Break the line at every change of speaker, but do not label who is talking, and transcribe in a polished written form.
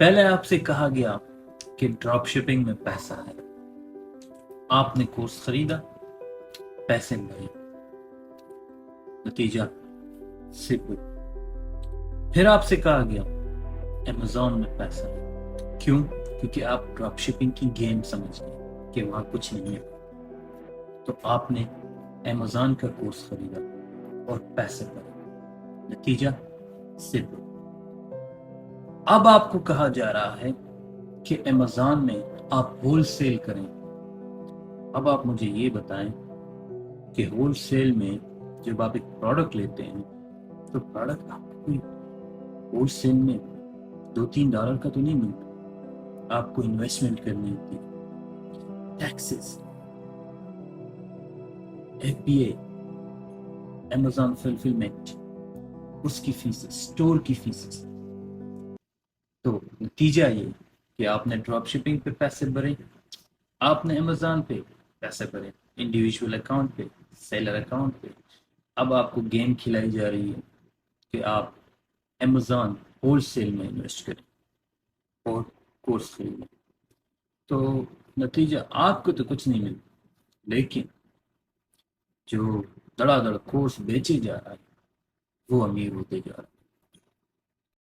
پہلے آپ سے کہا گیا کہ ڈراپ شپنگ میں پیسہ ہے، آپ نے کورس خریدا، پیسے بھرے، نتیجہ صفر۔ پھر آپ سے کہا گیا امیزون میں پیسہ ہے، کیوں؟ کیونکہ آپ ڈراپ شپنگ کی گیم سمجھ گئے کہ وہاں کچھ نہیں ہے، تو آپ نے امیزون کا کورس خریدا اور پیسے بھرے، نتیجہ صفر۔ اب آپ کو کہا جا رہا ہے کہ امیزون میں آپ ہول سیل کریں۔ اب آپ مجھے یہ بتائیں کہ ہول سیل میں جب آپ ایک پروڈکٹ لیتے ہیں تو پروڈکٹ آپ کو ہول سیل میں $2-3 کا تو نہیں ملتا، آپ کو انویسٹمنٹ کرنی ہوتی ہے، ٹیکسز، FBA، امیزون فلفلمنٹ، اس کی فیس، اسٹور کی فیس۔ تو نتیجہ یہ کہ آپ نے ڈراپ شپنگ پہ پیسے بھرے، آپ نے امیزون پہ پیسے بھرے، انڈیویجول اکاؤنٹ پہ، سیلر اکاؤنٹ پہ۔ اب آپ کو گیم کھلائی جا رہی ہے کہ آپ امیزون ہول سیل میں انویسٹ کریں اور کورس خریدیں، تو نتیجہ آپ کو تو کچھ نہیں ملتا، لیکن جو دڑا دڑ کورس بیچے جا رہا ہے وہ امیر ہوتے جا رہا ہے۔